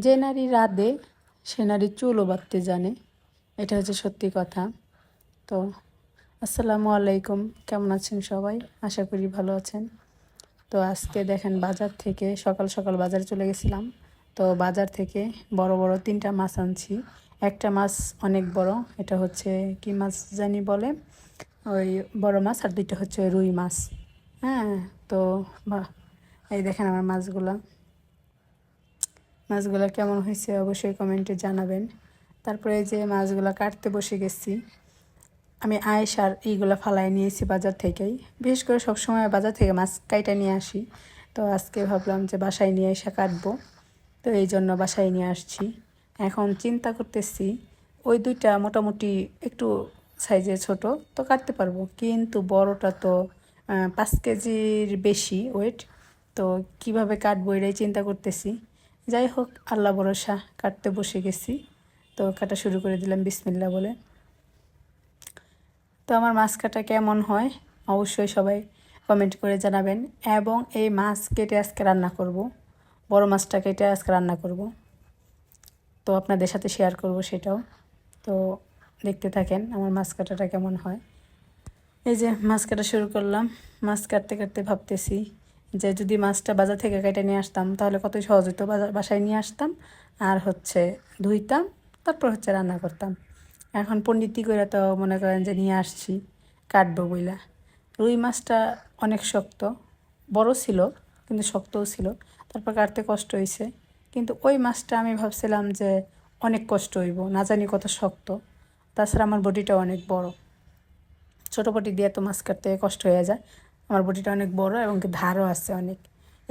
যে নারী রাঁধে সে নারী চুলও বাঁধতে জানে, এটা হচ্ছে সত্যি কথা। তো আসসালামু আলাইকুম, কেমন আছেন সবাই? আশা করি ভালো আছেন। তো আজকে দেখেন বাজার থেকে সকাল সকাল বাজারে চলে গেছিলাম। তো বাজার থেকে বড় বড় 3টা মাছ আনছি। একটা মাছ অনেক বড়, এটা হচ্ছে কি মাছ জানি বলে, ওই বড় মাছ, আর 2টা হচ্ছে রুই মাছ। হ্যাঁ, তো এই দেখেন আমার মাছগুলো কেমন হয়েছে অবশ্যই কমেন্টে জানাবেন। তারপরে এই যে মাছগুলো কাটতে বসে গেছি। আমি আয়েশ আর এইগুলো ফালাই নিয়েছি বাজার থেকেই। বিশেষ করে সবসময় বাজার থেকে মাছ কাইটা নিয়ে আসি। তো আজকে ভাবলাম যে বাসায় নিয়ে এসে কাটবো, তো এই জন্য বাসায় নিয়ে আসছি। এখন চিন্তা করতেছি ওই 2টা মোটামুটি একটু সাইজে ছোট, তো কাটতে পারবো, কিন্তু বড়টা তো 5 কেজির বেশি ওয়েট। তো কিভাবে কাটবো এটাই চিন্তা করতেছি। যাই হোক, আল্লাহ ভরসা, কাটতে বসে গেছি। তো কাটা শুরু করে দিলাম বিসমিল্লাহ বলে। তো আমার মাছ কাটা কেমন হয় অবশ্যই সবাই কমেন্ট করে জানাবেন। এবং এই মাছ কেটে আজকে রান্না করব, বড় মাছটা কেটে আজকে রান্না করব, তো আপনাদের সাথে শেয়ার করব সেটাও। তো দেখতে থাকেন আমার মাছ কাটাটা কেমন হয়। এই যে মাছ কাটা শুরু করলাম। মাছ কাটতে কাটতে ভাবতেছি যে যদি মাছটা বাজার থেকে কেটে নিয়ে আসতাম তাহলে কতই সহজ হতো। বাসায় নিয়ে আসতাম আর হচ্ছে ধুইতাম, তারপর হচ্ছে রান্না করতাম। এখন পণ্ডিতি করে তো মনে করেন যে নিয়ে আসছি কাটবো বইলা। রুই মাছটা অনেক শক্ত, বড় ছিল কিন্তু শক্তও ছিল, তারপর কাটতে কষ্ট হয়েছে। কিন্তু ওই মাছটা আমি ভাবছিলাম যে অনেক কষ্ট হইব, না জানি কত শক্ত। তাছাড়া আমার বডিটাও অনেক বড়, ছোটো বটি দিয়ে তো মাছ কাটতে কষ্ট হয়ে যায়। আমার বটিটা অনেক বড় এবং ধারও আছে অনেক,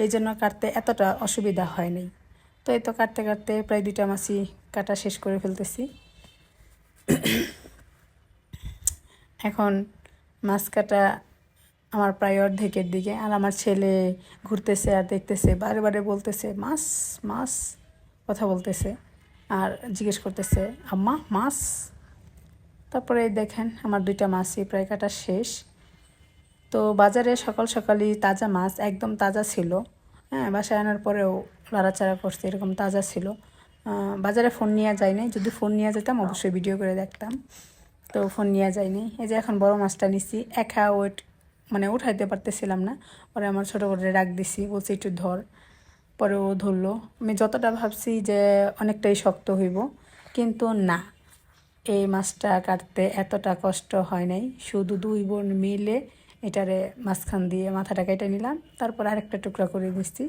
এই জন্য কাটতে এতটা অসুবিধা হয়নি। তো এই তো কাটতে কাটতে প্রায় 2টা মাছই কাটা শেষ করে ফেলতেছি। এখন মাছ কাটা আমার প্রায় অর্ধেকের দিকে, আর আমার ছেলে ঘুরতেছে আর দেখতেছে, বারে বারে বলতেছে মাছ মাছ, কথা বলতেছে আর জিজ্ঞেস করতেছে আম্মা মাছ। তারপরে দেখেন আমার 2টা মাছই প্রায় কাটা শেষ। তো বাজারে সকাল সকালই তাজা মাছ, একদম তাজা ছিল। হ্যাঁ, বাসায় আনার পরেও নাড়াচাড়া করছে, এরকম তাজা ছিল। বাজারে ফোন নিয়ে যায়নি, যদি ফোন নিয়ে যেতাম অবশ্যই ভিডিও করে দেখতাম। তো ফোন নিয়ে যায়নি। এই যে এখন বড় মাছটা নিছি, একা ওয়েট মানে উঠাইতে পারতেছিলাম না। পরে আমার ছোটো করে রাখ দিছি, বলছি একটু ধর। পরে ও ধরলো। আমি যতটা ভাবছি যে অনেকটাই শক্ত হইব, কিন্তু না, এই মাছটা কাটতে এতটা কষ্ট হয় নাই। শুধু 2 বোন মিলে এটারে মাঝখান দিয়ে মাথাটা কেটে নিলাম, তারপর আরেকটা টুকরা করে দিচ্ছি,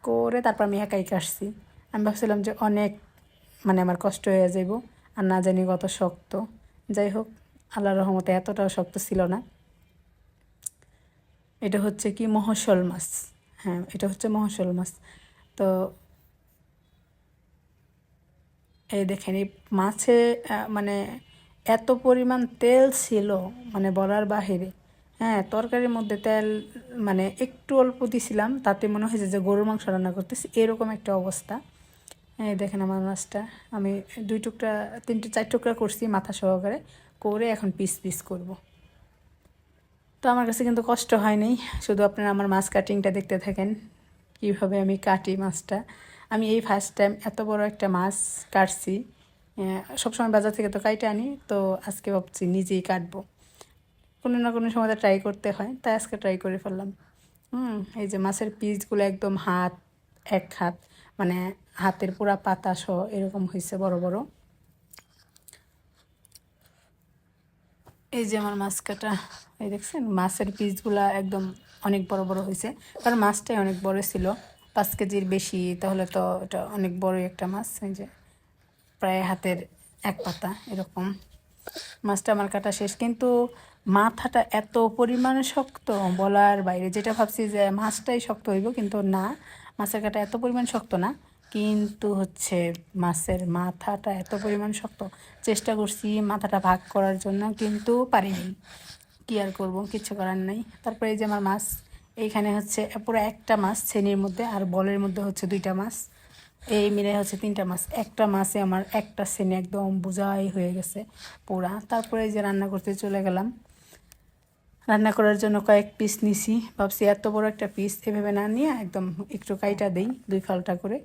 করে তারপর আমি একাই কাটছি। আমি ভাবছিলাম যে অনেক মানে আমার কষ্ট হয়ে যাইব, আর না জানি কত শক্ত। যাই হোক, আল্লাহর রহমতে এতটাও শক্ত ছিল না। এটা হচ্ছে কি মহাশোল মাছ। হ্যাঁ, এটা হচ্ছে মহাশোল মাছ। তো এই দেখেন এই মাছে মানে এত পরিমাণ তেল ছিল, মানে বলার বাহিরে। হ্যাঁ, তরকারির মধ্যে তেল মানে একটু অল্প দিছিলাম, তাতে মনে হয়েছে যে গরুর মাংস রান্না করতেছি, এরকম একটা অবস্থা। এই দেখেন আমার মাছটা আমি 2 টুকরা 3টে 4 টুকরা করছি মাথা সহকারে, করে এখন পিস পিস করব। তো আমার কাছে কিন্তু কষ্ট হয়নি, শুধু আপনারা আমার মাছ কাটিংটা দেখতে থাকেন কীভাবে আমি কাটি মাছটা। আমি এই ফার্স্ট টাইম এত বড় একটা মাছ কাটছি। সবসময় বাজার থেকে তো কাইটে আনি, তো আজকে ভাবছি নিজেই কাটবো। কোনো না কোনো সময় ট্রাই করতে হয়, তাই আজকে ট্রাই করে ফেললাম। এই যে মাছের পিসগুলো একদম এক হাত, মানে হাতের পুরা পাতা সহ এরকম হয়েছে বড় বড়। এই যে আমার মাছ কাটা, এই দেখছেন মাছের পিসগুলা একদম অনেক বড় বড় হয়েছে, কারণ মাছটাই অনেক বড় ছিল, 5 কেজির বেশি, তাহলে তো এটা অনেক বড়ই একটা মাছ। এই যে প্রায় হাতের এক পাতা এরকম। মাছটা আমার কাটা শেষ, কিন্তু মাথাটা এত পরিমাণে শক্ত বলার বাইরে। যেটা ভাবছি যে মাছটাই শক্ত হইব, কিন্তু না, মাছের কাটা এত পরিমাণ শক্ত না, কিন্তু হচ্ছে মাছের মাথাটা এত পরিমাণ শক্ত। চেষ্টা করছি মাথাটা ভাগ করার জন্য, কিন্তু পারিনি। কী আর করবো, কিচ্ছু করার নাই। তারপরে এই যে আমার মাছ, এইখানে হচ্ছে পুরো একটা মাছ ছেনির মধ্যে, আর বলের মধ্যে হচ্ছে 2টা মাছ, এই মিলে হচ্ছে 3টা মাছ। একটা মাছে আমার একটা সেনে একদম বোঝাই হয়ে গেছে পুরা। তারপরে এই যে রান্না করতে চলে গেলাম। রান্না করার জন্য কয়েক পিস নিছি, ভাবছি এত বড় একটা পিস এভাবে না নিয়ে একদম একটু কাইটা দেই 2 ফালটা করে।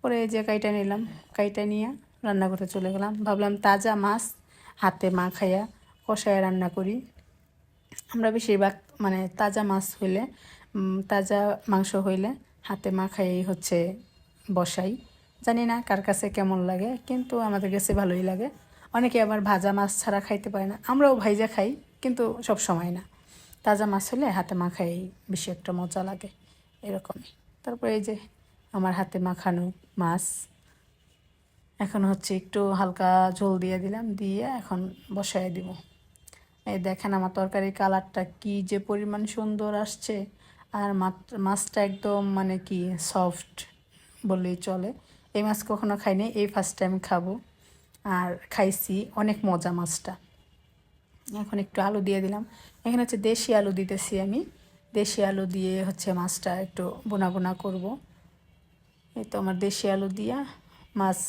তারপরে এই যে কাইটা নিলাম, কাইটা নিয়ে রান্না করতে চলে গেলাম। ভাবলাম তাজা মাছ হাতে মাখাইয়া কষায় রান্না করি। আমরা বেশিরভাগ মানে তাজা মাছ হইলে তাজা মাংস হইলে হাতে মাখাই হচ্ছে বসাই। জানি না কার কাছে কেমন লাগে, কিন্তু আমাদের কাছে ভালোই লাগে। অনেকে আবার ভাজা মাছ ছাড়া খাইতে পারে না, আমরাও ভাইজা খাই, কিন্তু সব সময় না। তাজা মাছ হলে হাতে মাখাই বেশি একটা মজা লাগে, এরকমই। তারপরে এই যে আমার হাতে মাখানো মাছ এখন হচ্ছে একটু হালকা ঝোল দিয়ে দিলাম, দিয়ে এখন বসায় দিব। এই দেখেন আমার তরকারির কালারটা কি যে পরিমাণ সুন্দর আসছে, আর মাছটা একদম মানে কি সফট বললেই চলে। এই মাছ কখনো খাইনি, এই ফার্স্ট টাইম খাবো, আর খাইছি অনেক মজা মাছটা। এখন একটু আলু দিয়ে দিলাম, এখানে হচ্ছে দেশি আলু দিতেছি আমি। দেশি আলু দিয়ে হচ্ছে মাছটা একটু বোনা বোনা করব। এই তো আমার দেশি আলু দিয়া মাছ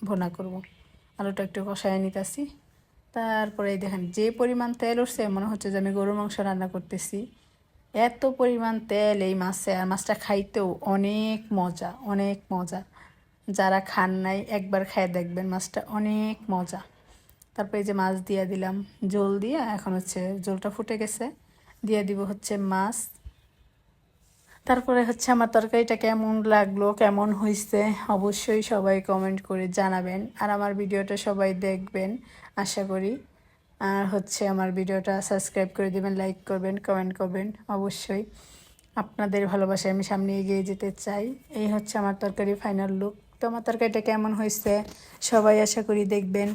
ভোনা করব। আলুটা একটু কষায় নিতেছি। তারপরে দেখেন যে পরিমাণ তেল উঠছে, মনে হচ্ছে যে আমি গরুর মাংস রান্না করতেছি। এত পরিমাণ তেল এই মাছে, আর মাছটা খাইতেও অনেক মজা, অনেক মজা। যারা খান নাই একবার খায় দেখবেন, মাছটা অনেক মজা। তারপরে এই যে মাছ দিয়ে দিলাম, জল দিয়ে এখন হচ্ছে জলটা ফুটে গেছে, দিয়ে দিব হচ্ছে মাছ। তারপরে হচ্ছে আমার তরকারিটা কেমন লাগলো, কেমন হয়েছে অবশ্যই সবাই কমেন্ট করে জানাবেন, আর আমার ভিডিওটা সবাই দেখবেন আশা করি। আর হচ্ছে আমার ভিডিওটা সাবস্ক্রাইব করে দেবেন, লাইক করবেন, কমেন্ট করবেন অবশ্যই। আপনাদের ভালোবাসায় আমি সামনে এগিয়ে যেতে চাই। এই হচ্ছে আমার তরকারি ফাইনাল লুক। তো আমার তরকারিটা কেমন হয়েছে সবাই আশা করি দেখবেন,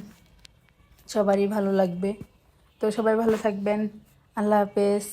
সবারই ভালো লাগবে। তো সবাই ভালো থাকবেন, আল্লাহ হাফেজ।